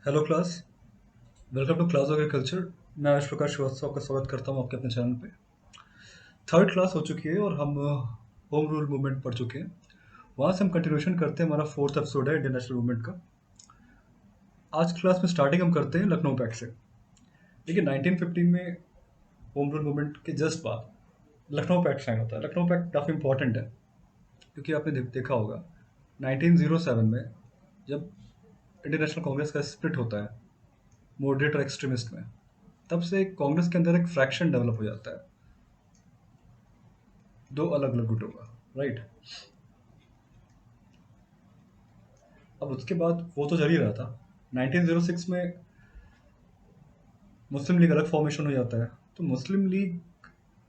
Hello class. Welcome to class agriculture. मैं आयुष प्रकाश श्रीवास्तव आपका स्वागत करता हूँ आपके अपने चैनल पे। थर्ड क्लास हो चुकी है और हम होम रूल मूवमेंट पढ़ चुके हैं। वहाँ से हम कंटिन्यूशन करते हैं। हमारा फोर्थ एपिसोड है इंडियन नेशनल मूवमेंट का। आज क्लास में स्टार्टिंग हम करते हैं लखनऊ पैक्ट से। देखिए 1915 में होम रूल मूवमेंट के जस्ट बाद लखनऊ पैक्ट साइन होता है। लखनऊ पैक्ट काफ़ी इंपॉर्टेंट है क्योंकि आपने देखा होगा 1907 में जब इंडियन नेशनल कांग्रेस का स्प्लिट होता है मॉडरेट और एक्सट्रीमिस्ट में, तब से कांग्रेस के अंदर एक फ्रैक्शन डेवलप हो जाता है दो अलग अलग गुटों का, राइट। अब उसके बाद वो तो चल ही रहा था। 1906 में मुस्लिम लीग अलग फॉर्मेशन हो जाता है। तो मुस्लिम लीग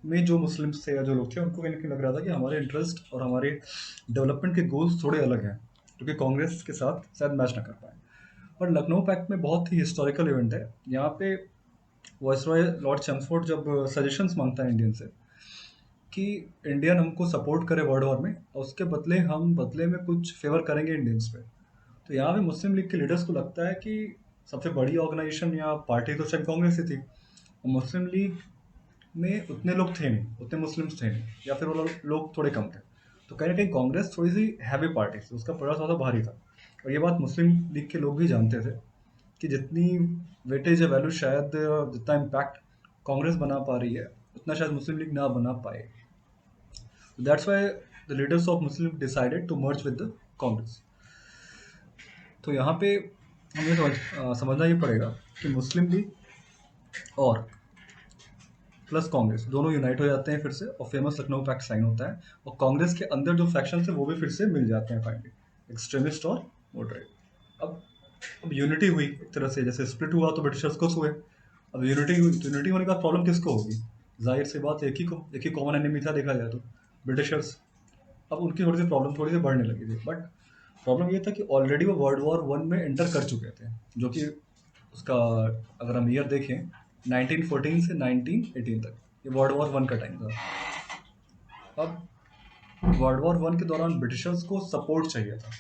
में जो मुस्लिम्स थे या जो लोग थे उनको कहीं ना कहीं लग रहा था कि हमारे इंटरेस्ट और हमारे डेवलपमेंट के गोल्स थोड़े अलग हैं, जो कि कांग्रेस के साथ शायद मैच ना कर पाए। और लखनऊ पैक्ट में बहुत ही हिस्टोरिकल इवेंट है। यहाँ पे वायसरॉय लॉर्ड चैम्सफोर्ड जब सजेशंस मांगता है इंडियन से कि इंडियन हमको सपोर्ट करे वर्ल्ड वॉर में और उसके बदले हम बदले में कुछ फेवर करेंगे इंडियंस पे, तो यहाँ पे मुस्लिम लीग के लीडर्स को लगता है कि सबसे बड़ी ऑर्गेनाइजेशन या पार्टी तो शायद कांग्रेस ही थी और मुस्लिम लीग में उतने लोग थे नहीं, उतने मुस्लिम्स थे नहीं, या फिर वो लोग थोड़े कम थे। तो कहीं ना कहीं कांग्रेस थोड़ी सी हैवी पार्टी थी, उसका पड़ा ज़्यादा भारी था। और ये बात मुस्लिम लीग के लोग भी जानते थे कि जितनी वेटेज है वैल्यू शायद जितना इम्पैक्ट कांग्रेस बना पा रही है उतना शायद मुस्लिम लीग ना बना पाए। That's why the leaders of Muslim decided to merge with the Congress. तो यहाँ पे हमें समझना ये पड़ेगा कि मुस्लिम लीग और प्लस कांग्रेस दोनों यूनाइट हो जाते हैं फिर से और फेमस लखनऊ पैक्ट साइन होता है। और कांग्रेस के अंदर जो फैक्शन थे वो भी फिर से मिल जाते हैं फाइनली, एक्सट्रीमिस्ट और मॉडरेट। अब अब यूनिटी हुई एक तरह से, जैसे स्प्लिट हुआ तो ब्रिटिशर्स को हुए। अब यूनिटी हुई तो यूनिटी होने का प्रॉब्लम किसको होगी? जाहिर सी बात एक ही कॉमन एनिमी था देखा जाए तो, ब्रिटिशर्स। अब उनकी थोड़ी सी प्रॉब्लम थोड़ी सी बढ़ने लगी थी, बट प्रॉब्लम ये था कि ऑलरेडी वो वर्ल्ड वॉर वन में एंटर कर चुके थे, जो कि उसका अगर हम ईयर देखें 1914 से 1918 तक, ये वर्ल्ड वॉर वन का टाइम था। अब वर्ल्ड वॉर वन के दौरान ब्रिटिशर्स को सपोर्ट चाहिए था।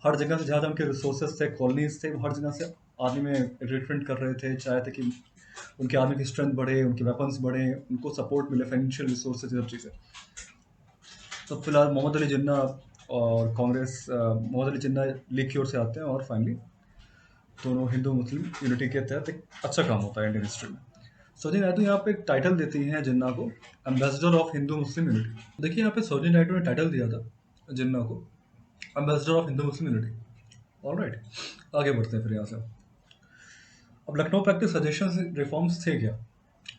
हर जगह से जहाँ जहाँ उनके रिसोर्सेज थे, कॉलोनीज थे, हर जगह से आर्मी में रिक्रूटमेंट कर रहे थे, चाहते कि उनके आर्मी की स्ट्रेंथ बढ़े, उनके वेपन्स बढ़े, उनको सपोर्ट मिले, फाइनेंशियल रिसोर्सेज, सब चीज़ें। तो फिलहाल मोहम्मद अली जिन्ना और कांग्रेस, मोहम्मद अली जिन्ना लीग की ओर से आते हैं और फाइनली दोनों हिंदू मुस्लिम यूनिटी के तहत एक अच्छा काम होता है इंडियन हिस्ट्री में। सरोजिनी नायडू यहाँ पे एक टाइटल देती हैं जिन्ना को, ambassador of Hindu Muslim unity. देखिए यहाँ पे सरोजिनी नायडू ने टाइटल दिया था जिन्ना को, ambassador of Hindu Muslim unity. Alright, आगे बढ़ते हैं फिर यहाँ से। अब लखनऊ पैक्ट के सजेशन रिफॉर्म्स थे क्या?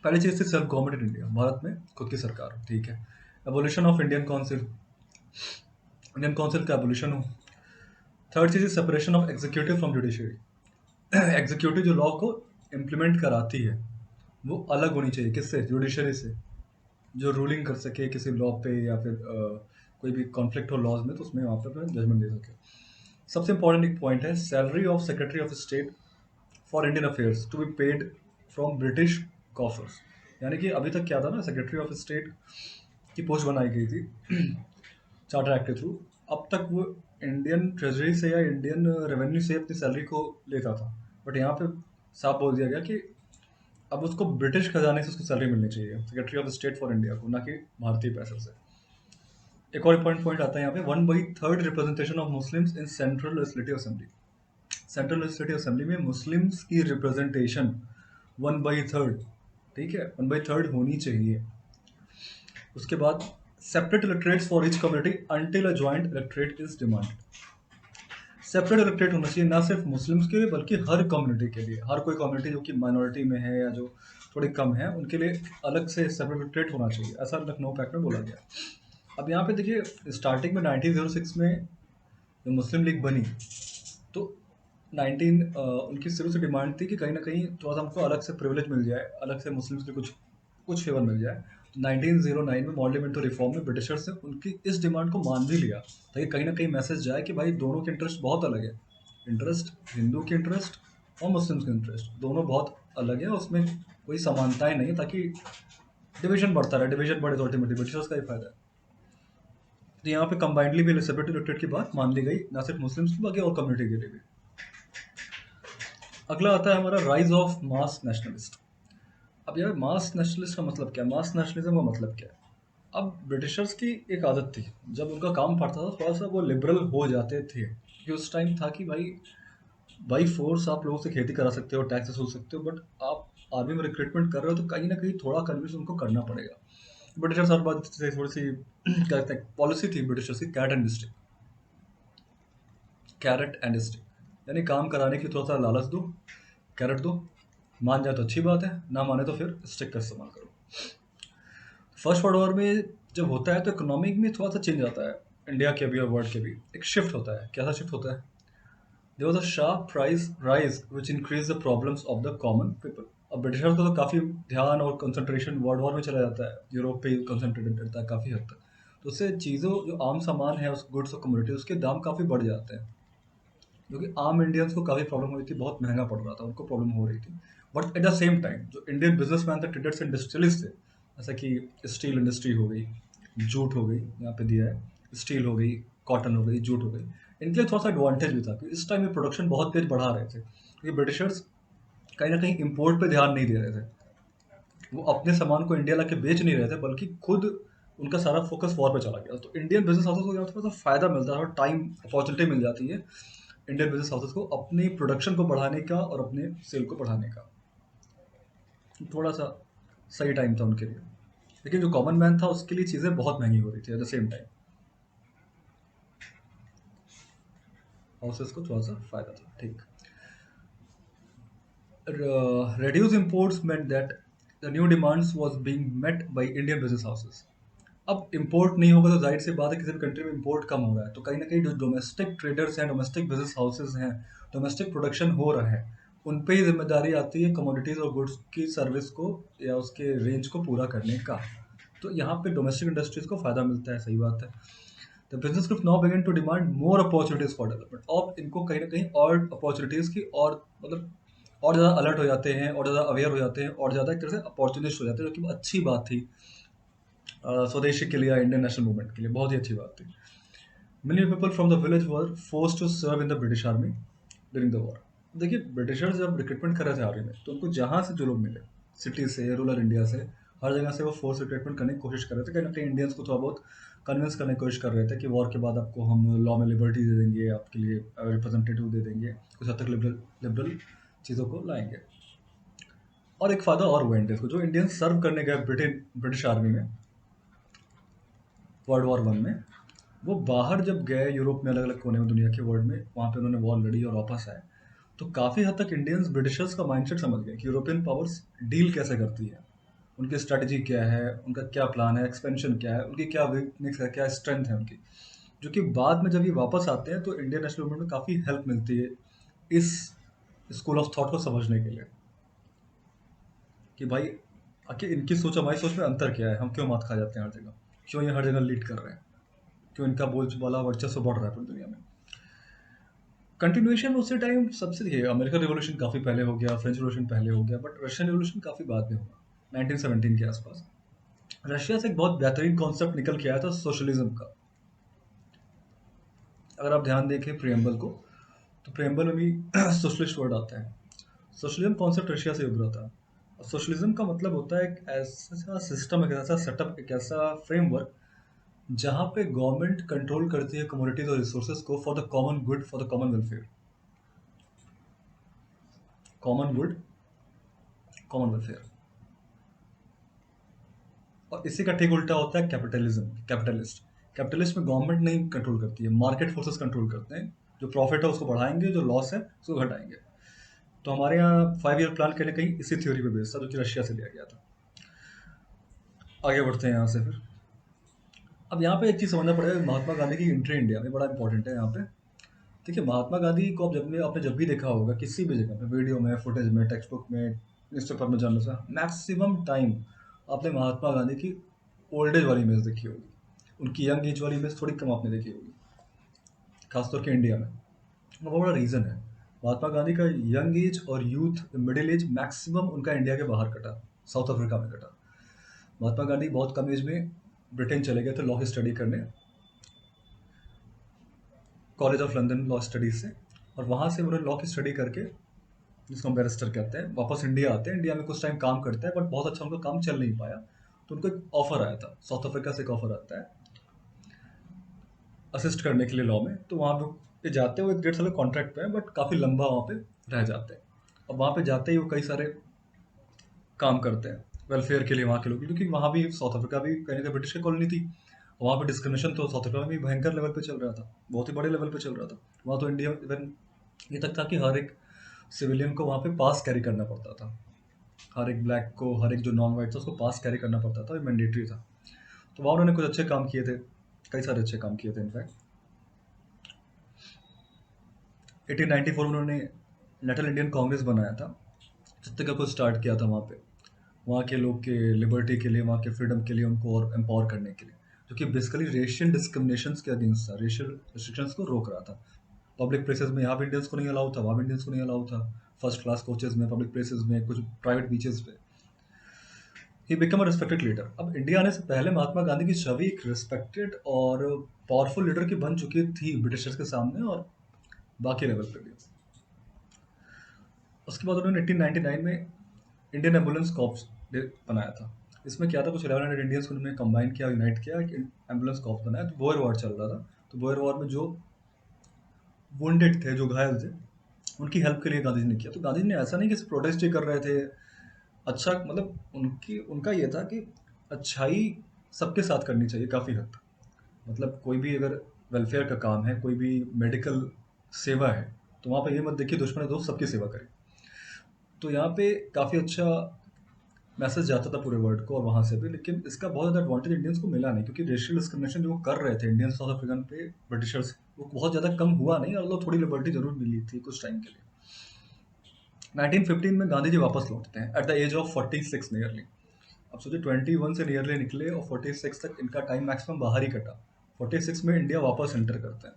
पहली चीज थी self government in India, Bharat में खुद की सरकार, ठीक है। Abolition of Indian council, Indian council का एबोलिशन हो। थर्ड चीज is separation of executive from judiciary. Executive जो लॉ को इम्प्लीमेंट कराती है वो अलग होनी चाहिए, किससे? जुडिशरी से। जो रूलिंग कर सके किसी लॉ पे या फिर कोई भी कॉन्फ्लिक्ट हो लॉज में तो उसमें वहाँ पर जजमेंट दे सके। सबसे इंपॉर्टेंट एक पॉइंट है, salary of secretary of state for Indian affairs to be paid from British coffers. यानी कि अभी तक क्या था ना, सेक्रेटरी ऑफ स्टेट की पोस्ट बनाई गई थी चार्टर एक्ट के थ्रू। अब तक वो इंडियन ट्रेजरी से या इंडियन रेवेन्यू से अपनी सैलरी को लेता था, बट यहाँ पे साफ बोल दिया गया कि अब उसको ब्रिटिश खजाने से उसको सैलरी मिलनी चाहिए, secretary of state for India को, ना कि भारतीय पैसों से। एक और पॉइंट पॉइंट आता है यहाँ पे, 1/3 representation of Muslims in central legislative assembly. Central legislative assembly में मुस्लिम्स की रिप्रेजेंटेशन 1/3, ठीक है, 1/3 होनी चाहिए। उसके बाद separate electorates for each community until a joint electorate is demand. Separate electorate होना चाहिए ना सिर्फ मुस्लिम्स के लिए बल्कि हर कम्युनिटी के लिए। हर कोई कम्युनिटी जो कि माइनॉरिटी में है या जो थोड़ी कम है उनके लिए अलग से सेपरेट इलेक्ट्रेट होना चाहिए, ऐसा लखनऊ पैक्ट में बोला गया। अब यहाँ पे देखिए स्टार्टिंग में 1906 में जब मुस्लिम लीग बनी तो उनकी शुरू से डिमांड थी कि कहीं ना कहीं थोड़ा सा हमको अलग से प्रिविलेज मिल जाए, अलग से मुस्लिम्स के कुछ कुछ फेवर मिल जाए। 1909 में मॉडलिमेंटो रिफॉर्म में ब्रिटिशर्स ने उनकी इस डिमांड को मान भी लिया, ताकि कहीं ना कहीं मैसेज जाए कि भाई दोनों के इंटरेस्ट बहुत अलग है। इंटरेस्ट, हिंदू के इंटरेस्ट और मुस्लिम्स के इंटरेस्ट दोनों बहुत अलग है, उसमें कोई समानताएं नहीं है, ताकि डिवीजन बढ़ता रहे, डिवीजन बढ़े तो अल्टीमेटली ब्रिटिशर्स का ही फायदा है। तो यहाँ पे कंबाइंडली भी सेपरेट इलेक्टेड की बात मान ली गई, ना सिर्फ मुस्लिम्स की बल्कि और कम्युनिटी के लिए भी। अगला आता है हमारा राइज ऑफ मास नेशनलिस्ट। अब यार मास नेशनलिस्ट का मतलब क्या है, मास नेशनलिज्म का मतलब क्या है? अब ब्रिटिशर्स की एक आदत थी, जब उनका काम पड़ता था थोड़ा सा वो लिबरल हो जाते थे, क्योंकि उस टाइम था कि भाई बाई फोर्स आप लोगों से खेती करा सकते हो, टैक्सेस हो सकते हो, बट आप आर्मी में रिक्रूटमेंट कर रहे हो तो कहीं ना कहीं थोड़ा कन्विंस उनको करना पड़ेगा। ब्रिटिशर्स हर बात से थोड़ी सी क्या कहते हैं, पॉलिसी थी ब्रिटिशर्स की, कैरेट एंड स्टिक, यानी काम कराने के लिए थोड़ा सा लालच दो, कैरेट दो, मान जाए तो अच्छी बात है, ना माने तो फिर स्टिक का इस्तेमाल करो। फर्स्ट वर्ल्ड वॉर में जब होता है तो इकोनॉमिक में थोड़ा सा चेंज आता है, इंडिया के भी और वर्ल्ड के भी एक शिफ्ट होता है। कैसा शिफ्ट होता है? There was a sharp price rise which increase the problems of the common people. अब ब्रिटिशर्स को तो काफ़ी ध्यान और कंसंट्रेशन वर्ल्ड वॉर में चला जाता है, यूरोप पे कंसंट्रेटेड रहता है काफ़ी हद तक, तो उससे चीज़ों जो आम सामान है, उस गुड्स और कम्युनिटी, उसके दाम काफ़ी बढ़ जाते हैं, क्योंकि आम इंडियंस को काफ़ी प्रॉब्लम हो रही थी, बहुत महंगा पड़ रहा था, उनको प्रॉब्लम हो रही थी। But at the same time जो इंडियन बिजनेसमैन थे, ट्रेडर्स इंडस्ट्रियलिस्ट थे, जैसा कि स्टील इंडस्ट्री हो गई, जूट हो गई, यहाँ पे दिया है, स्टील हो गई, कॉटन हो गई, जूट हो गई, इनके लिए थोड़ा सा एडवांटेज भी था कि इस टाइम में प्रोडक्शन बहुत तेज बढ़ा रहे थे, क्योंकि ब्रिटिशर्स कहीं ना कहीं इम्पोर्ट पे ध्यान नहीं दे रहे थे, वो अपने सामान को इंडिया लाके बेच नहीं रहे थे, बल्कि खुद उनका सारा फोकस वॉर पे चला गया। तो इंडियन बिजनेस हाउसेस को यहाँ थोड़ा सा फायदा मिलता है और टाइम अपॉर्चुनिटी मिल जाती है इंडियन बिजनेस हाउसेस को अपनी प्रोडक्शन को बढ़ाने का और अपने सेल को बढ़ाने का। थोड़ा सा सही टाइम था उनके लिए, लेकिन जो कॉमन मैन था उसके लिए चीज़ें बहुत महंगी हो रही थी at the same time, houses को थोड़ा सा फायदा था, ठीक। Reduce imports meant that the new demands was being met by Indian business houses. अब इंपोर्ट नहीं होगा तो जाहिर सी बात है किसी भी कंट्री में इंपोर्ट कम हो रहा है, तो कहीं ना कहीं जो डोमेस्टिक ट्रेडर्स हैं, डोमेस्टिक बिजनेस हाउसेज हैं, डोमेस्टिक प्रोडक्शन हो रहा है, उन पे ही जिम्मेदारी आती है कमोडिटीज़ और गुड्स की सर्विस को या उसके रेंज को पूरा करने का। तो यहाँ पे डोमेस्टिक इंडस्ट्रीज को फ़ायदा मिलता है, सही बात है। The business group now begin to demand more opportunities for development. अब इनको कहीं ना कहीं और अपॉर्चुनिटीज़ की और मतलब और ज़्यादा अलर्ट हो जाते हैं, और ज़्यादा अवेयर हो जाते हैं, और ज़्यादा एक तरह से अपॉर्चुनिस्ट हो जाते हैं, जो कि अच्छी बात थी स्वदेशी के लिए या इंडियन नेशनल मूवमेंट के लिए बहुत ही अच्छी बात थी। Many people from the village were forced to serve in the British Army during the war. देखिए ब्रिटिशर्स जब रिक्रूटमेंट कर रहे थे आर्मी में, तो उनको जहाँ से जो लोग मिले, सिटी से, रूरल इंडिया से, हर जगह से वो फोर्स रिक्रूटमेंट करने की कोशिश कर रहे थे, कहीं ना कहीं इंडियंस को थोड़ा बहुत कन्विंस करने की कोशिश कर रहे थे कि वॉर के बाद आपको हम लॉ में लिबर्टी दे देंगे, आपके लिए रिप्रेजेंटेटिव दे देंगे, कुछ हद तक लिबरल लिबरल चीज़ों को लाएंगे। और एक फ़ायदा और हुआ इंडियंस को, जो इंडियंस सर्व करने गए ब्रिटिश आर्मी में वर्ल्ड वॉर वन में, वो बाहर जब गए यूरोप में, अलग अलग कोने में दुनिया के वर्ल्ड में, वहाँ पे उन्होंने वॉर लड़ी और वापस आए, तो काफ़ी हद तक इंडियंस ब्रिटिशर्स का माइंडसेट समझ गए कि यूरोपियन पावर्स डील कैसे करती है, उनकी स्ट्रैटेजी क्या है, उनका क्या प्लान है, एक्सपेंशन क्या है, उनकी क्या वीकनेस है, क्या स्ट्रेंथ है उनकी, जो कि बाद में जब ये वापस आते हैं तो इंडियन नेशनल मूवमेंट में काफ़ी हेल्प मिलती है इस स्कूल ऑफ थॉट को समझने के लिए, कि भाई आखिर इनकी सोच हमारी सोच में अंतर क्या है, हम क्यों मात खा जाते हैं हर जगह, क्यों ये हर जगह लीड कर रहे हैं, क्यों इनका बोलबाला वर्चस्व बढ़ रहा है पूरी दुनिया में। कंटिन्यूएशन उसी टाइम सबसे थी, अमेरिकन रिवॉल्यूशन काफ़ी पहले हो गया, फ्रेंच रिवॉल्यूशन पहले हो गया, बट रशियन रिवॉल्यूशन काफ़ी बाद में हुआ 1917 के आसपास। रशिया से एक बहुत बेहतरीन कॉन्सेप्ट निकल के आया था सोशलिज्म का। अगर आप ध्यान देखें प्रियम्बल को, तो प्रियम्बल में भी सोशलिस्ट वर्ड आता है। सोशलिज्म कॉन्सेप्ट रशिया से उभरा था। सोशलिज्म का मतलब होता है एक ऐसा सिस्टम, एक ऐसा सेटअप, एक ऐसा फ्रेमवर्क जहाँ पे गवर्नमेंट कंट्रोल करती है कम्युनिटीज और रिसोर्सेज को for the common good, for the common welfare, common good, common welfare. और इसी का ठीक उल्टा होता है कैपिटलिज्म, कैपिटलिस्ट। कैपिटलिस्ट में गवर्नमेंट नहीं कंट्रोल करती है, मार्केट फोर्सेस कंट्रोल करते हैं, जो प्रॉफिट है उसको बढ़ाएंगे, जो लॉस है उसको घटाएंगे। तो हमारे यहाँ 5 ईयर प्लान कहीं ना कहीं इसी थ्योरी पे बेस्ड था, जो कि रशिया से लिया गया था। आगे बढ़ते हैं यहाँ से फिर। अब यहाँ पे एक चीज़ समझना पड़ेगा, महात्मा गांधी की एंट्री इंडिया में बड़ा इंपॉर्टेंट है यहाँ पे। देखिए महात्मा गांधी को आप आपने जब भी देखा होगा किसी भी जगह पे, वीडियो में, फुटेज में, टेक्स्ट बुक में, न्यूज़पेपर में, जर्नल से, मैक्सिमम टाइम आपने महात्मा गांधी की ओल्ड एज वाली इमेज देखी होगी, उनकी यंग एज वाली इमेज थोड़ी कम आपने देखी होगी, खासतौर के इंडिया में। वो बड़ा रीज़न है, महात्मा गांधी का यंग एज और यूथ मिडिल एज मैक्सिमम उनका इंडिया के बाहर कटा, साउथ अफ्रीका में कटा। महात्मा गांधी बहुत कम एज में ब्रिटेन चले गए थे लॉ की स्टडी करने, college of London law studies से, और वहाँ से उन्होंने लॉ की स्टडी करके जिसको हम बैरिस्टर कहते हैं, वापस इंडिया आते हैं, इंडिया में कुछ टाइम काम करते हैं, बट बहुत अच्छा उनका काम चल नहीं पाया। तो उनको एक ऑफर आया था, साउथ अफ्रीका से एक ऑफर आता है असिस्ट करने के लिए लॉ में। तो वहाँ पे जाते हैं, वो 1 डेढ़ साल के कॉन्ट्रैक्ट पे है, बट काफ़ी लंबा वहाँ पे रह जाते हैं। अब वहाँ पे जाते ही वो कई सारे काम करते हैं वेलफेयर के लिए वहाँ के लोग, क्योंकि वहाँ भी साउथ अफ्रीका भी कहीं ना कहीं ब्रिटिश की कॉलोनी थी। वहाँ पे डिस्क्रिमिनेशन तो साउथ अफ्रीका में भी भयंकर लेवल पे चल रहा था, बहुत ही बड़े लेवल पे चल रहा था। वहाँ तो इंडिया इवन ये तक था कि हर एक सिविलियन को वहाँ पे पास कैरी करना पड़ता था। हर एक ब्लैक को, हर एक जो नॉन वाइट था उसको पास कैरी करना पड़ता था, ये मैंडेटरी था। तो वहाँ उन्होंने कुछ अच्छे काम किए थे, कई सारे अच्छे काम किए थे इनफैक्ट। 1894 में उन्होंने नेशनल इंडियन कांग्रेस बनाया था, सत्याग्रह को स्टार्ट किया था वहाँ पे, वहाँ के लोग के लिबर्टी के लिए, वहाँ के फ्रीडम के लिए, उनको और एम्पावर करने के लिए, जो कि बेसिकली रेशियल डिस्क्रिमिनेशंस के अगेंस्ट था, रेशियल रिस्ट्रिक्शंस को रोक रहा था। पब्लिक प्लेसेस में यहाँ भी इंडियंस को नहीं अलाउ था, वहाँ भी इंडियंस को नहीं अलाउ था, फर्स्ट क्लास कोचेज में, पब्लिक प्लेसेस में, कुछ प्राइवेट बीचेस पे। He become a respected leader. अब इंडिया आने से पहले महात्मा गांधी की छवि एक रिस्पेक्टेड और पावरफुल लीडर की बन चुकी थी ब्रिटिशर्स के सामने और बाकी लेवल पे भी। उसके बाद उन्होंने 1899 में इंडियन एम्बुलेंस कॉर्प्स बनाया था। इसमें क्या था, कुछ 1100 इंडियंस को उन्होंने कंबाइन किया, यूनाइट किया, एक एम्बुलेंस कॉर्प्स बनाया। तो बोयर वॉर चल रहा था, तो बोयर वॉर में जो वुंडेड थे, जो घायल थे, उनकी हेल्प के लिए गांधी जी ने किया। तो गांधी जी ने ऐसा नहीं कि सिर्फ प्रोटेस्ट ही कर रहे थे, अच्छा मतलब उनकी उनका ये था कि अच्छाई सबके साथ करनी चाहिए काफ़ी हद तक। मतलब कोई भी अगर वेलफेयर का काम है, कोई भी मेडिकल सेवा है, तो वहाँ पे ये मत देखिए दुश्मन है दोस्त, सबकी सेवा करें। तो यहाँ पे काफ़ी अच्छा मैसेज जाता था पूरे वर्ल्ड को और वहाँ से भी। लेकिन इसका बहुत ज़्यादा एडवांटेज इंडियंस को मिला नहीं, क्योंकि रेशियल डिस्क्रिमिनेशन जो वो कर रहे थे इंडियन साउथ अफ्रीकन पे ब्रिटिशर्स, वो बहुत ज़्यादा कम हुआ नहीं, और थोड़ी लिबर्टी जरूर मिली थी कुछ टाइम के लिए। 1915 में गांधी जी वापस लौटते हैं at the age of 46 nearly. अब सोचिए 21 से नियरली निकले और 46 तक इनका टाइम मैक्सिमम बाहर ही कटा। 46 में इंडिया वापस एंटर करते हैं।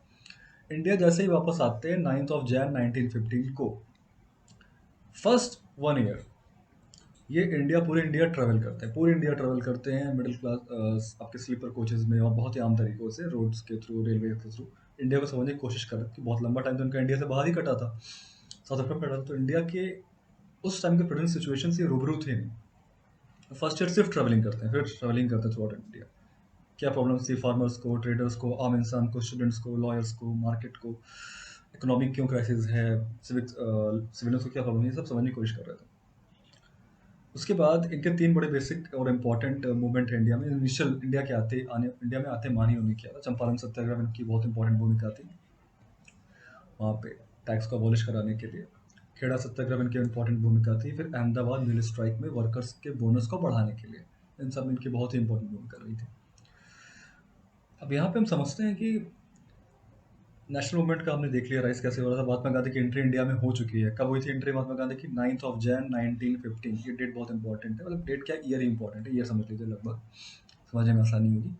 इंडिया जैसे ही वापस आते हैं 9th ऑफ जैन 1915 को, फर्स्ट 1 ईयर ये इंडिया, पूरे इंडिया ट्रैवल करते हैं, पूरे इंडिया ट्रैवल करते हैं मिडिल क्लास आपके स्लीपर कोचेज में और बहुत ही आम तरीकों से, रोड्स के थ्रू, रेलवे के थ्रू इंडिया को समझने की कोशिश कर रहे थे, कि बहुत लंबा टाइम तो इनका इंडिया से बाहर ही कटा था, साउथ अफ्रीका कटा था। तो इंडिया के उस टाइम के प्रेजेंट सिचुएशन से रूबरू थे नहीं। फर्स्ट ईयर सिर्फ ट्रैवलिंग करते हैं, फिर ट्रैवलिंग करते हैं थ्रू आउट इंडिया। क्या प्रॉब्लम्स थी फार्मर्स को, ट्रेडर्स को, आम इंसान को, स्टूडेंट्स को, लॉयर्स को, मार्केट को, इकोनॉमिक क्यों क्राइसिस है, सिविलियंस को क्या प्रॉब्लम है, ये सब समझने की कोशिश कर रहे थे। उसके बाद इनके 3 बड़े बेसिक और इम्पोर्टेंट मूवमेंट है इंडिया में। इनिशियल इंडिया में आते मान ही उन्हें किया था। चंपारण सत्याग्रह में इनकी बहुत इंपॉर्टेंट भूमिका थी, वहाँ पे टैक्स को अबॉलिश कराने के लिए। खेड़ा सत्याग्रह में इनकी इंपॉर्टेंट भूमिका थी। फिर अहमदाबाद मिल स्ट्राइक में वर्कर्स के बोनस को बढ़ाने के लिए, इन सब में इनकी बहुत ही इंपॉर्टेंट भूमिका रही थी। अब यहाँ पे हम समझते हैं कि नेशनल मूवमेंट का हमने देख लिया राइस कैसे हो रहा था। महात्मा गांधी की एंट्री इंडिया में हो चुकी है। कब हुई थी एंट्री महात्मा गांधी की? 9th of Jain 1915। ये डेट बहुत इंपॉर्टेंट है, मतलब डेट क्या, ईयर ही इंपॉर्टेंट है, ईयर समझ लीजिए, लगभग समझने में आसानी होगी।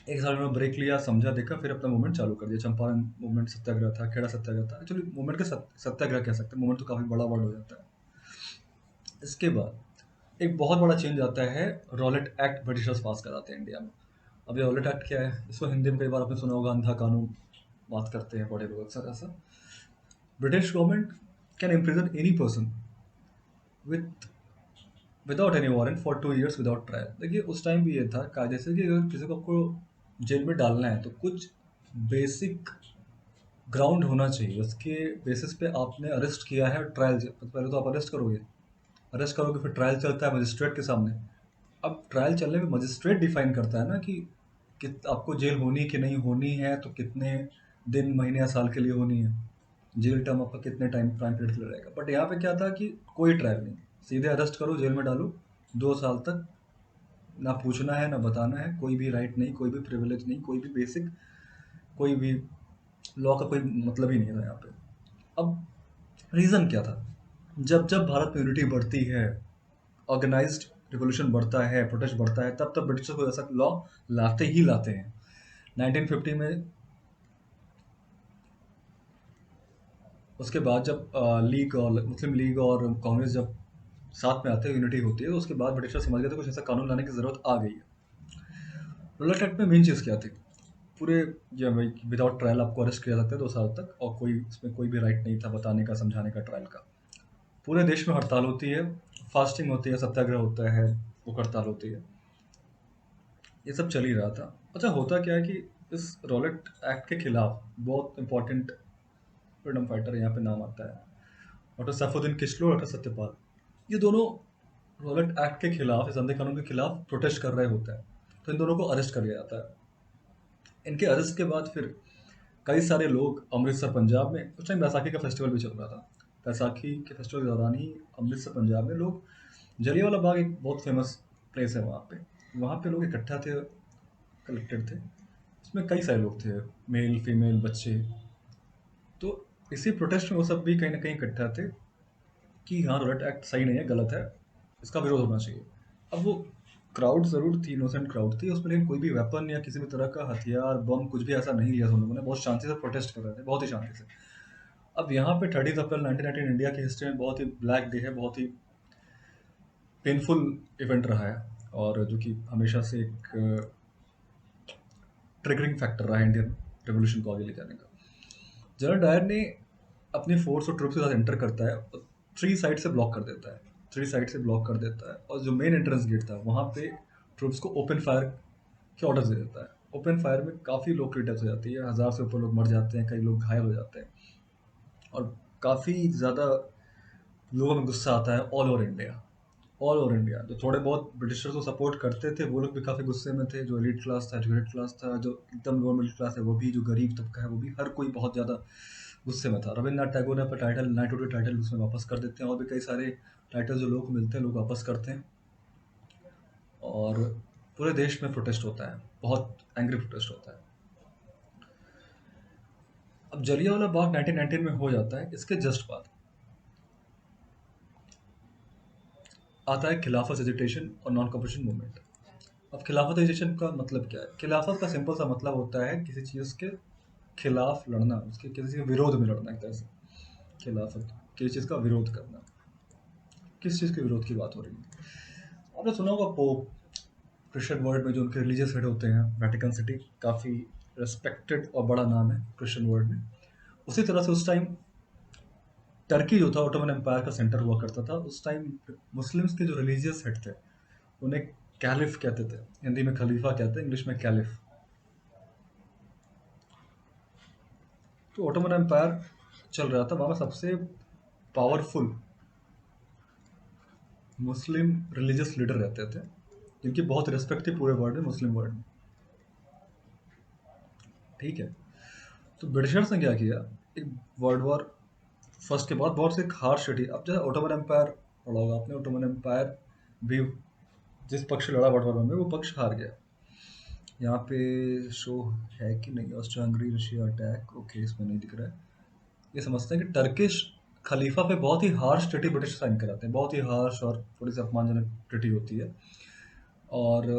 एक साल में ब्रेक लिया, समझा, देखा, फिर अपना मूवमेंट चालू कर दिया। चंपारण मूवमेंट सत्याग्रह था, खेड़ा सत्याग्रह था। एक्चुअली मूवमेंट के सत्याग्रह कह सकते हैं, मूवमेंट तो काफ़ी बड़ा वर्ड हो जाता है। इसके बाद एक बहुत बड़ा चेंज आता है, रॉलेट एक्ट ब्रिटिशर्स पास कराते हैं इंडिया में। अब ये रॉलेट एक्ट क्या है, इसको हिंदी में कई बार आपने सुना होगा, अंधा कानून बात करते हैं बड़े लोग अक्सर ऐसा। British government can imprison any person with without any warrant for 2 years without trial. देखिए उस टाइम भी ये था कायदे से कि अगर किसी को आपको जेल में डालना है तो कुछ बेसिक ग्राउंड होना चाहिए, उसके बेसिस पे आपने अरेस्ट किया है, ट्रायल, पहले तो आप अरेस्ट करोगे, फिर ट्रायल चलता है मजिस्ट्रेट के सामने। अब ट्रायल चलने में मजिस्ट्रेट डिफाइन करता है ना कि आपको जेल होनी कि नहीं होनी है, तो कितने दिन, महीने या साल के लिए होनी है, जेल टर्म आपका कितने टाइम पीरियड के लिए रहेगा। बट यहाँ पे क्या था कि कोई ट्रायल नहीं, सीधे अरेस्ट करो, जेल में डालो, 2 साल तक, ना पूछना है ना बताना है, कोई भी राइट नहीं, कोई भी प्रिविलेज नहीं, कोई भी बेसिक, कोई भी लॉ का कोई मतलब ही नहीं था यहाँ पे। अब रीज़न क्या था? जब जब भारत में यूनिटी बढ़ती है, ऑर्गेनाइज्ड रिवोल्यूशन बढ़ता है, प्रोटेस्ट बढ़ता है, तब तब ब्रिटिशर्स को ऐसा लॉ लाते ही लाते हैं। 1950 में, उसके बाद जब लीग और मुस्लिम लीग और कांग्रेस जब साथ में आते हैं, यूनिटी होती है, तो उसके बाद ब्रिटिशर्स समझ गए थे कुछ ऐसा कानून लाने की ज़रूरत आ गई है। रूलर एक्ट में मेन चीज़ क्या थी? पूरे या भाई विदाउट ट्रायल आपको अरेस्ट किया जाता है 2 साल तक, और कोई इसमें कोई भी राइट नहीं था बताने का, समझाने का, ट्रायल का। पूरे देश में हड़ताल होती है, फास्टिंग होती है, सत्याग्रह होता है, भूख हड़ताल होती है। ये सब चल ही रहा था। अच्छा, होता क्या है कि इस रॉलेट एक्ट के खिलाफ बहुत इंपॉर्टेंट फ्रीडम फाइटर यहाँ पे नाम आता है, डॉक्टर सैफुद्दीन किचलू और डॉक्टर सत्यपाल। ये दोनों रॉलेट एक्ट के खिलाफ, इस अंधे कानून के खिलाफ प्रोटेस्ट कर रहे होते हैं। तो इन दोनों को अरेस्ट कर लिया जाता है। इनके अरेस्ट के बाद फिर कई सारे लोग अमृतसर पंजाब में, उस टाइम बैसाखी का फेस्टिवल भी चल रहा था, बैसाखी के फेस्टिवल के दौरान ही अमृतसर पंजाब में लोग, जलियांवाला बाग एक बहुत फेमस प्लेस है वहाँ पे लोग इकट्ठा थे, कलेक्टेड थे। इसमें कई सारे लोग थे, मेल फीमेल बच्चे। तो इसी प्रोटेस्ट में वो सब भी कहीं ना कहीं इकट्ठा थे कि हाँ, रॉलेट एक्ट सही नहीं है, गलत है, इसका विरोध होना चाहिए। अब वो क्राउड ज़रूर थी, इनोसेंट क्राउड थी उसमें, लेकिन कोई भी वेपन या किसी भी तरह का हथियार, बम, कुछ भी ऐसा नहीं लिया था उन लोगों ने। बहुत शांति से प्रोटेस्ट कर रहे थे, बहुत ही शांति से। अब यहाँ पे 30 अप्रैल 1919 इंडिया की हिस्ट्री में बहुत ही ब्लैक डे है, बहुत ही पेनफुल इवेंट रहा है, और जो कि हमेशा से एक ट्रिगरिंग फैक्टर रहा है इंडियन रेवोल्यूशन को आगे ले जाने का। जनरल डायर ने अपनी फोर्स और ट्रूप्स के साथ एंटर करता है और 3 साइड से ब्लॉक कर देता है, 3 साइड से ब्लॉक कर देता है, और जो मेन एंट्रेंस गेट था वहाँ पे ट्रूप्स को ओपन फायर के ऑर्डर दे देता है। ओपन फायर में काफ़ी लोग की डेथ हो जाती है, 1000 से ऊपर लोग मर जाते हैं, कई लोग घायल हो जाते हैं, और काफ़ी ज़्यादा लोगों में गुस्सा आता है all over India. All over India जो थोड़े बहुत ब्रिटिशर्स को सपोर्ट करते थे वो लोग भी काफ़ी गुस्से में थे, जो एलीट क्लास था, एजुकेटेड क्लास था, जो एकदम लोअर मिडिल क्लास है वो भी, जो गरीब तबका है वो भी, हर कोई बहुत ज़्यादा गुस्से में था। रविन्द्रनाथ टैगोर ने अपना टाइटल, नाइटहुड के टाइटल उसमें वापस कर देते हैं, और भी कई सारे टाइटल जो लोगों को मिलते हैं लोग वापस करते हैं, और पूरे देश में प्रोटेस्ट होता है, बहुत एंग्री प्रोटेस्ट होता है। अब जलियांवाला बाग 1919 में हो जाता है, इसके जस्ट बाद आता है खिलाफत एजिटेशन और नॉन कॉपरेशन मूवमेंट। अब खिलाफत एजिटेशन का मतलब क्या है? खिलाफत का सिंपल सा मतलब होता है किसी चीज़ के खिलाफ लड़ना, उसके किसी के विरोध में लड़ना, एक तरह से। खिलाफत किसी चीज़ का विरोध करना। किस चीज़ के विरोध की बात हो रही है? आपने सुना होगा पोप, क्रिश्चियन वर्ल्ड में जो उनके रिलीजियस हेड होते हैं, वेटिकन सिटी काफ़ी रेस्पेक्टेड और बड़ा नाम है क्रिश्चियन वर्ल्ड में। उसी तरह से उस टाइम टर्की जो था ऑटोमन एम्पायर का सेंटर हुआ करता था। उस टाइम मुस्लिम्स के जो रिलीजियस हेड थे उन्हें कैलिफ कहते थे, हिंदी में खलीफा कहते हैं, इंग्लिश में कैलिफ। तो ऑटोमन एम्पायर चल रहा था, वहाँ में सबसे पावरफुल मुस्लिम रिलीजियस लीडर रहते थे जिनकी बहुत रिस्पेक्ट थी पूरे वर्ल्ड में, मुस्लिम वर्ल्ड में। ठीक है, तो ब्रिटिशर्स ने क्या किया, एक वर्ल्ड वॉर फर्स्ट के बाद बहुत से हार्श सिटी, अब जैसे ऑटोमन एम्पायर पढ़ा होगा आपने, ऑटोमन एम्पायर भी जिस पक्ष से लड़ा वर्ल्ड वॉर में वो पक्ष हार गया। यहाँ पे शो है कि नहीं, Austria Hungary Russia attack, okay इसमें नहीं दिख रहा है। ये समझते हैं कि टर्किश खलीफा पे बहुत ही हार्श ट्रिटी ब्रिटिश साइन कराते हैं, बहुत ही हार्श और थोड़ी सी अपमानजनक ट्रिटी होती है, और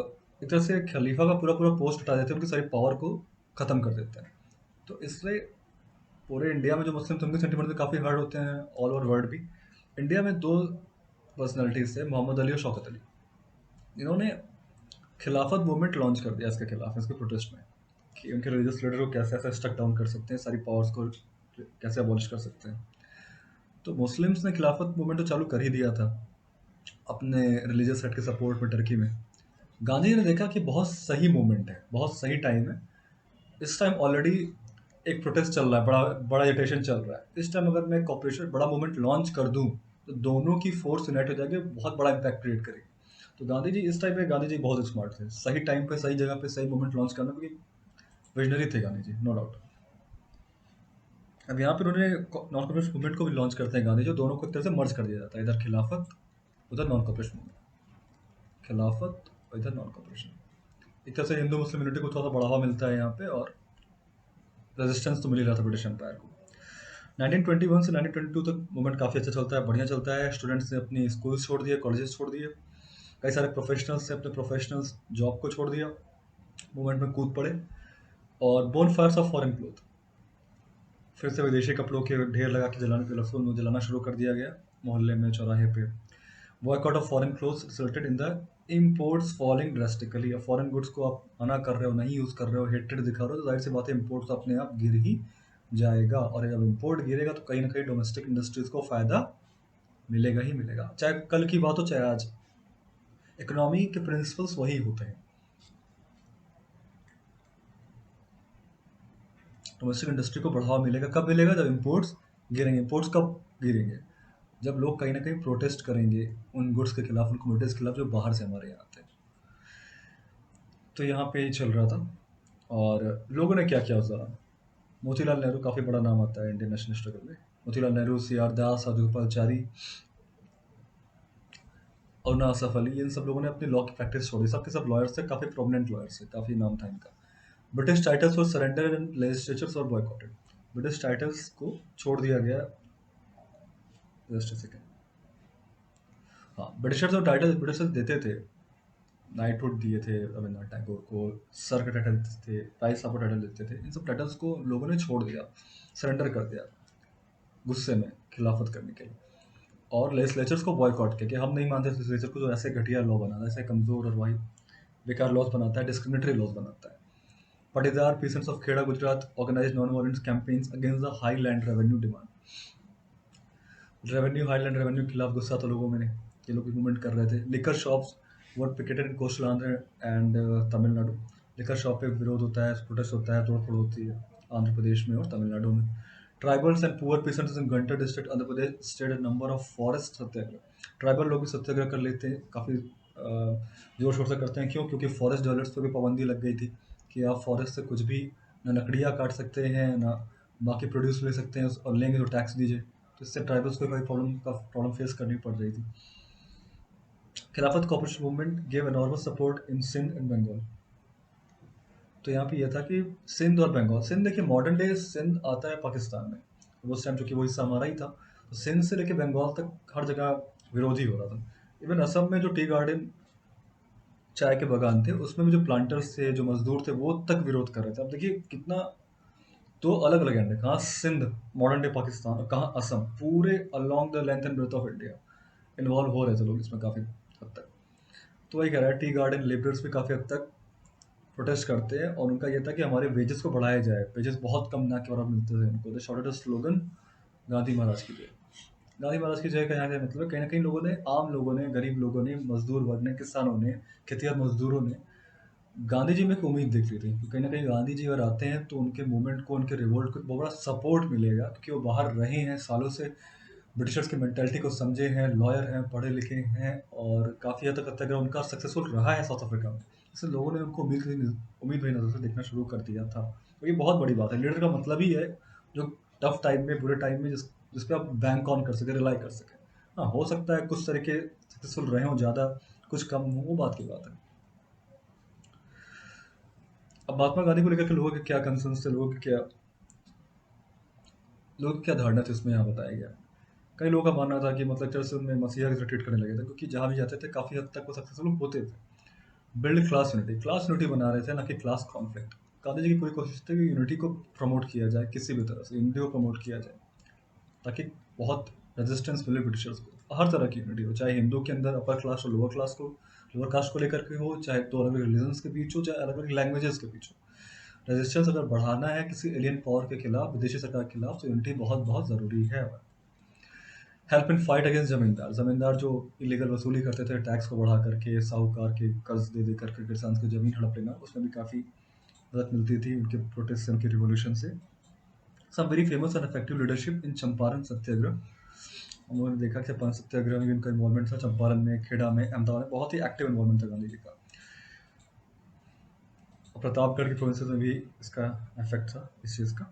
एक तरह से खलीफा का पूरा पूरा पोस्ट हटा देते हैं, उनकी सारी पावर को ख़त्म कर देते हैं। तो इससे पूरे इंडिया में जो मुस्लिम उनके सेंटीमेंट में काफ़ी हर्ट होते हैं, ऑल ओवर वर्ल्ड भी। इंडिया में दो पर्सनैलिटीज़ थे, मोहम्मद अली और शौकत अली। इन्होंने खिलाफत मूवमेंट लॉन्च कर दिया इसके खिलाफ, इसके प्रोटेस्ट में, कि उनके रिलीजियस लीडर को कैसे ऐसे स्टक डाउन कर सकते हैं, सारी पावर्स को कैसे अबॉलिश कर सकते हैं। तो मुस्लिम्स ने खिलाफत मूवमेंट तो चालू कर ही दिया था अपने रिलीजियस हेड के सपोर्ट में टर्की में। गांधी जी ने देखा कि बहुत सही मूवमेंट है, बहुत सही टाइम है, इस टाइम ऑलरेडी एक प्रोटेस्ट चल रहा है, बड़ा बड़ा एजिटेशन चल रहा है, इस टाइम अगर मैं कॉपरेशन बड़ा मूवमेंट लॉन्च कर दूं तो दोनों की फोर्स यूनाइट हो जाएगी, बहुत बड़ा इम्पैक्ट क्रिएट करेगी। तो गांधी जी इस टाइम पे, गांधी जी बहुत स्मार्ट थे, सही टाइम पे सही जगह पे सही मूवमेंट लॉन्च करना, क्योंकि विजनरी थे गांधी जी, नो डाउट। अब यहाँ पे उन्होंने नॉन कॉपरेशन मूवमेंट को भी लॉन्च करते हैं गांधी जी, दोनों को एक तरह से मर्ज कर दिया जाता है, इधर खिलाफत उधर नॉन कॉपरेशन मूवमेंट, खिलाफत और इधर नॉन कॉपरेशन। एक तरह से हिंदू मुस्लिम यूनिटी को थोड़ा सा बढ़ावा मिलता है यहाँ पे, और रेजिस्टेंस तो मिल ही रहा था ब्रिटिश एम्पायर को। 1921 से 1922 तक मूवमेंट काफ़ी अच्छा चलता है, बढ़िया चलता है। स्टूडेंट्स ने अपनी स्कूल छोड़ दिए, कॉलेजेस छोड़ दिए, कई सारे प्रोफेशनल्स ने अपने प्रोफेशनल्स जॉब को छोड़ दिया, मूवमेंट में कूद पड़े। और bonfires of foreign cloth, फिर से विदेशी कपड़ों के ढेर लगा के जलाना, लफ्ज़ों में जलाना शुरू कर दिया गया मोहल्ले में, चौराहे पे। Boycott of foreign clothes resulted in the imports falling drastically. अब फॉरेन गुड्स को आप मना कर रहे हो, नहीं यूज़ कर रहे हो, हेट्रेड दिखा रहे हो, तो जाहिर सी बात है इम्पोर्ट्स अपने आप गिर ही जाएगा। और जब इम्पोर्ट गिरेगा तो कहीं ना कहीं डोमेस्टिक इंडस्ट्रीज को फ़ायदा मिलेगा ही मिलेगा, चाहे कल की बात हो चाहे आज। इकोनॉमी के प्रिंसिपल्स वही होते हैं। डोमेस्टिक इंडस्ट्री को बढ़ावा मिलेगा कब मिलेगा? जब इम्पोर्ट्स गिरेंगे। इम्पोर्ट्स कब गिरेंगे? जब लोग कहीं ना कहीं प्रोटेस्ट करेंगे उन गुड्स के खिलाफ, उन कमोडिटीज के खिलाफ जो बाहर से हमारे यहाँ आते हैं। तो यहाँ पे ही चल रहा था। और लोगों ने क्या किया उस दौरान? मोतीलाल नेहरू काफ़ी बड़ा नाम आता है इंडियन नेशनल स्ट्रगल में। मोतीलाल नेहरू, सी आर दास, साधुगोपालचारी और ना आसफ अली, इन सब लोगों ने अपनी लॉ की प्रैक्टिस छोड़ी। सबके सब लॉयर्स थे, काफ़ी प्रोमिनेंट लॉयर्स थे, काफ़ी नाम था इनका। British titles were surrender and legislatures were boycotted. British titles को छोड़ दिया गया। Just a second. हाँ, ब्रिटिशर्स और टाइटल ब्रिटिशर्स देते थे, नाइटहुड दिए थे रविन्द्रनाथ टैगोर को, सर का टाइटल देते थे, प्राइज साहब को टाइटल देते थे। इन सब टाइटल्स को लोगों ने छोड़ दिया, सरेंडर कर दिया गुस्से में, खिलाफत करने के लिए। और लेजिस्लेचर्स को बॉयकॉट किया कि हम नहीं मानते लेजिस्लेचर को जो ऐसे घटिया लॉ बनाता है, ऐसे कमज़ोर और वही बेकार लॉज बनाता है, डिस्क्रिमिनेटरी लॉज बनाता है। Patidar peasants of Kheda Gujarat organise non violent campaigns against the high land revenue demand. Revenue, high land revenue के खिलाफ गुस्सा था लोगों में, ये लोग मूवमेंट कर रहे थे। Liquor shops were picketed in coastal Andhra and Tamil Nadu. Liquor shop पे विरोध होता है, प्रोटेस्ट होता है, तोड़ फोड़ होती है आंध्र प्रदेश में और तमिलनाडु में। Tribals and poor peasants in Günter district Andhra Pradesh state a number of forest Satyagraha. Tribal लोग भी सत्याग्रह कर लेते हैं, काफ़ी जोर शोर से करते हैं। क्यों? क्योंकि फॉरेस्ट डेवलपर्स पर भी पाबंदी लग गई थी कि आप फॉरेस्ट से कुछ भी, ना लकड़ियाँ काट सकते हैं, ना बाकी प्रोड्यूस ले सकते हैं, और लेंगे तो टैक्स दीजिए। तो इससे ट्राइबल्स को कोई प्रॉब्लम फेस करनी पड़ रही थी। Khilafat cooperation movement gave enormous support in Sindh and Bengal. तो यहाँ पे यह था कि सिंध और बंगाल, सिंध देखिए मॉडर्न डे सिंध आता है पाकिस्तान में, उस टाइम चूंकि वो हिस्सा हमारा ही था, तो सिंध से लेके बंगाल तक हर जगह विरोधी हो रहा था। इवन असम में जो टी गार्डन चाय के बागान थे, उसमें भी जो प्लांटर्स थे, जो मजदूर थे, वो तक विरोध कर रहे थे। अब देखिए कितना दो अलग अलग एंड है, कहाँ सिंध मॉडर्न डे पाकिस्तान और कहाँ असम, पूरे along the length and breadth of India involve हो रहे थे लोग इसमें काफ़ी हद तक। तो वही कह रहा है, टी गार्डन लेबरर्स भी काफ़ी हद तक प्रोटेस्ट करते हैं और उनका ये था कि हमारे वेजेस को बढ़ाया जाए। वेजेस बहुत कम ना के बराबर मिलते थे उनको। दे शॉर्टेड स्लोगन गांधी महाराज की जय। गांधी महाराज की जय का यहाँ का मतलब कहीं ना कहीं लोगों ने, आम लोगों ने, गरीब लोगों ने, मजदूर वर्ग ने, किसानों ने, खेतिहर मजदूरों ने गांधी जी में एक उम्मीद देख ली थी कि कहीं ना कहीं गांधी जी अगर आते हैं तो उनके मूवमेंट को, उनके रिवोल्ट को बहुत बड़ा सपोर्ट मिलेगा, क्योंकि वो बाहर रहे हैं सालों से, ब्रिटिशर्स की मेंटेलिटी को समझे हैं, लॉयर हैं, पढ़े लिखे हैं, और काफ़ी हद तक सत्याग्रह उनका सक्सेसफुल रहा है साउथ अफ्रीका में। इससे लोगों ने उनको उम्मीद भरी नज़र से देखना शुरू कर दिया था। तो ये बहुत बड़ी बात है। लीडर का मतलब ही है जो टफ टाइम में, बुरे टाइम में, जिस पे आप बैंक ऑन कर सके, रिलाई कर सके। हाँ, हो सकता है कुछ तरीके सक्सेसफुल रहे हों ज़्यादा, कुछ कम हो, वो बात की बात है। अब महात्मा गांधी को लेकर के लोगों के क्या कंसर्न्स थे, लोगों की क्या धारणा थी, उसमें यहाँ बताया गया। कई लोगों का मानना था कि मतलब चर्च उनमें मसीहा की तरह ट्रीट करने लगे थे, क्योंकि जहाँ भी जाते थे काफ़ी हद तक वो सक्सेसफुल होते थे। बिल्ड क्लास यूनिटी बना रहे थे, ना कि क्लास कॉन्फ्लिक्ट। गांधी जी की पूरी कोशिश थी कि यूनिटी को प्रमोट किया जाए, किसी भी तरह से यूनिटी को प्रमोट किया जाए, ताकि बहुत रेजिस्टेंस मिले ब्रिटिशर्स को। हर तरह की यूनिटी हो, चाहे हिंदू के अंदर अपर क्लास और लोअर कास्ट को लेकर के हो, चाहे दो अलग अलग रिलीजन्स के बीच हो, चाहे अलग अलग लैंग्वेजेस के बीच हो। रेजिस्टेंस अगर बढ़ाना है किसी एलियन पावर के खिलाफ, विदेशी सरकार के खिलाफ, तो यूनिटी बहुत बहुत ज़रूरी है। हेल्प इन फाइट अगेंस्ट जमींदार, जमींदार जो इलीगल वसूली करते थे टैक्स को बढ़ा करके, साहूकार के कर्ज दे दे करके किसान की ज़मीन हड़प लेना, उसमें भी काफ़ी मदद मिलती थी उनके प्रोटेस्ट से, उनके रिवोल्यूशन से। Some very famous and effective leadership in Champaran Satyagraha. उन्होंने देखा कि चंपारण सत्याग्रह में भी उनका इन्वॉल्वमेंट था, चंपारण में, खेड़ा में, अहमदाबाद में बहुत ही एक्टिव इन्वॉल्वमेंट था गांधी जी का। और प्रतापगढ़ की प्रोविंसेस में भी इसका इफेक्ट था इस चीज़ का।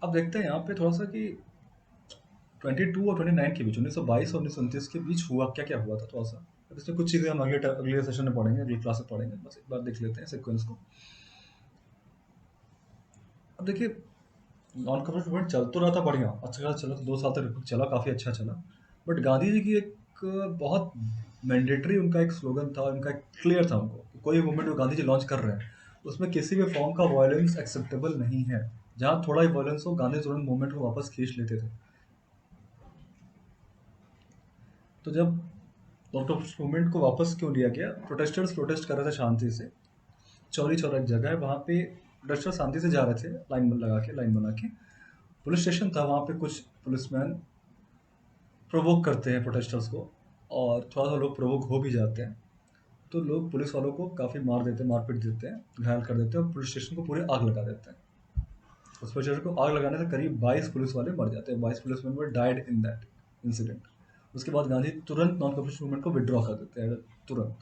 अब देखते हैं यहाँ पे थोड़ा सा कि 22 और 29 के बीच, 1922 और 1929 के बीच हुआ क्या क्या हुआ था थोड़ा सा। अब इसमें कुछ चीज़ें हम अगले सेशन में पढ़ेंगे, अगली क्लास में पढ़ेंगे, बस एक बार देख लेते हैं सीक्वेंस को। अब देखिए, नॉन कम्युनिस्ट मूवमेंट चल तो रहा था बढ़िया, अच्छा खासा चला, तो 2 साल तक चला, काफ़ी अच्छा चला। बट गांधी जी की एक बहुत मैंडेटरी उनका एक स्लोगन था, उनका एक क्लियर था उनको कि कोई मूवमेंट जो गांधी जी लॉन्च कर रहे हैं उसमें किसी भी फॉर्म का वायलेंस एक्सेप्टेबल नहीं है। जहाँ थोड़ा ही वायलेंस हो, गांधी तुरंत मूवमेंट को वापस खींच लेते थे। तो जब नॉन मूवमेंट को वापस क्यों लिया गया? प्रोटेस्टर्स प्रोटेस्ट कर रहे थे शांति से। चौरी चौरा एक जगह है, वहाँ पे प्रोटेस्टर शांति से जा रहे थे, लाइन बना के। पुलिस स्टेशन था, वहाँ पे कुछ पुलिसमैन प्रोवोक करते हैं प्रोटेस्टर्स को, और थोड़ा सा लोग प्रोवोक हो भी जाते हैं। तो लोग पुलिस वालों को काफ़ी मार देते हैं, मारपीट देते हैं, घायल कर देते हैं, और पुलिस स्टेशन को पूरे आग लगा देते हैं। उस पुलिस स्टेशन को आग लगाने से करीब 22 पुलिस वाले मर जाते हैं। 22 police man were died in that incident. उसके बाद गांधी तुरंत नॉन कम्युनिस्ट मूवमेंट को विड्रॉ कर देते हैं, तुरंत।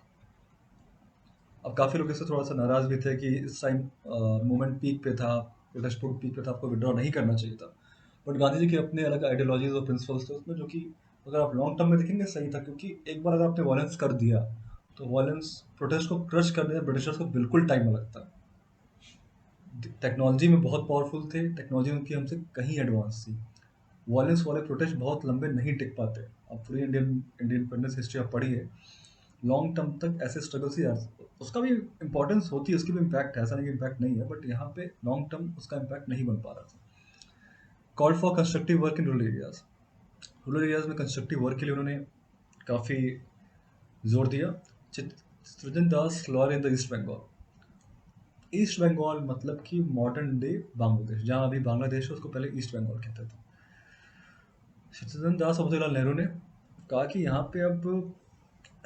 अब काफ़ी लोग इससे थोड़ा सा नाराज़ भी थे कि इस टाइम मूवमेंट पीक पे था, प्रोटेस्ट पीक पे था, आपको विड्रॉ नहीं करना चाहिए था। बट गांधी जी के अपने अलग आइडियोलॉजीज और प्रिंसिपल्स थे उसमें, जो कि अगर आप लॉन्ग टर्म में देखेंगे सही था, क्योंकि एक बार अगर आपने वायलेंस कर दिया तो वायलेंस प्रोटेस्ट को क्रश करने में ब्रिटिशर्स को बिल्कुल टाइम लगता है। टेक्नोलॉजी में बहुत पावरफुल थे, टेक्नोलॉजी उनकी हमसे कहीं एडवांस थी। वायलेंस वाले प्रोटेस्ट बहुत लंबे नहीं टिक पाते। अब पूरी इंडियन इंडियन इंडिपेंडेंस हिस्ट्री आप पढ़िए, लॉन्ग टर्म तक ऐसे स्ट्रगल्स ही उसका भी इम्पोर्टेंस होती है, उसकी भी इम्पैक्ट है, ऐसा नहीं कि इम्पैक्ट नहीं है, बट यहाँ पे लॉन्ग टर्म उसका इम्पैक्ट नहीं बन पा रहा था। Call for constructive work in rural areas. Rural areas में कंस्ट्रक्टिव वर्क के लिए उन्होंने काफ़ी जोर दिया। Chittaranjan Das lawyer in the east Bengal. East Bengal मतलब कि मॉडर्न डे बांग्लादेश, जहाँ अभी बांग्लादेश है उसको पहले ईस्ट बंगाल कहते थे। चित्तरंजन दास और मोतीलाल नेहरू ने कहा कि यहाँ पे अब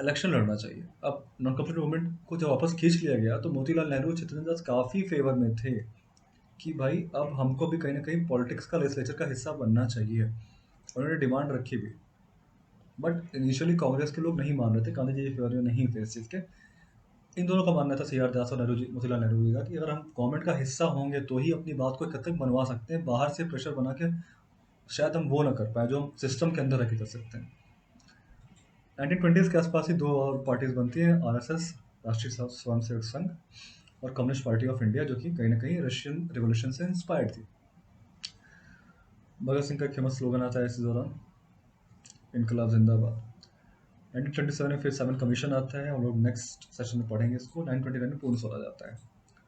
इलेक्शन लड़ना चाहिए। अब नॉन कम्युनिस्ट मूवमेंट को जब वापस खींच लिया गया तो मोतीलाल नेहरू और चित्तरंजन दास काफ़ी फेवर में थे कि भाई अब हमको भी कहीं ना कहीं पॉलिटिक्स का, लेजिस्लेचर का हिस्सा बनना चाहिए। उन्होंने डिमांड रखी भी। बट इनिशियली कांग्रेस के लोग नहीं मान रहे थे, गांधी जी के फेवर में नहीं थे इस चीज़ के। इन दोनों का मानना था, सी आर दास और नेहरू जी, मोतीलाल नेहरू जी का, कि अगर हम गवर्नमेंट का हिस्सा होंगे तो ही अपनी बात को एक हद तक मनवा सकते हैं। बाहर से प्रेशर बना के शायद हम वो ना कर पाए जो हम सिस्टम के अंदर रह के कर सकते हैं। 1920s के आसपास ही दो और पार्टीज बनती हैं, आरएसएस, राष्ट्रीय स्वयंसेवक संघ, और कम्युनिस्ट पार्टी ऑफ इंडिया, जो कि कहीं ना कहीं रशियन रिवोल्यूशन से इंस्पायर्ड थी। भगत सिंह का फेमस स्लोगन आता है इस दौरान, इनकलाब जिंदाबाद। 1927 में फिर 7 कमीशन आता है, हम लोग नेक्स्ट सेशन में पढ़ेंगे इसको। 1929 में पूर्ण स्वराज आता है।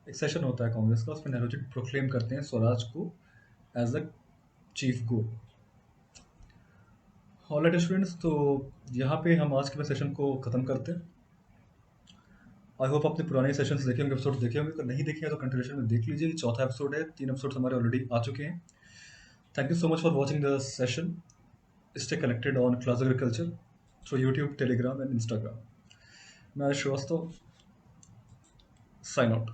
एक सेशन होता है कांग्रेस का, उसमें नेहरू जी प्रोक्लेम करते हैं स्वराज को as the chief goal. Alright students, तो यहाँ पे हम आज के सेशन को ख़त्म करते हैं। आई होप आपने पुराने सेशंस देखे होंगे, एपिसोड देखे होंगे। अगर नहीं देखे हैं तो कंटिन्यूशन में देख लीजिए, चौथा एपिसोड है, 3 एपिसोड हमारे ऑलरेडी आ चुके हैं। Thank you so much for watching the session. Stay connected on class agriculture through YouTube, Telegram and Instagram. मैं श्रीवास्तव, साइन आउट।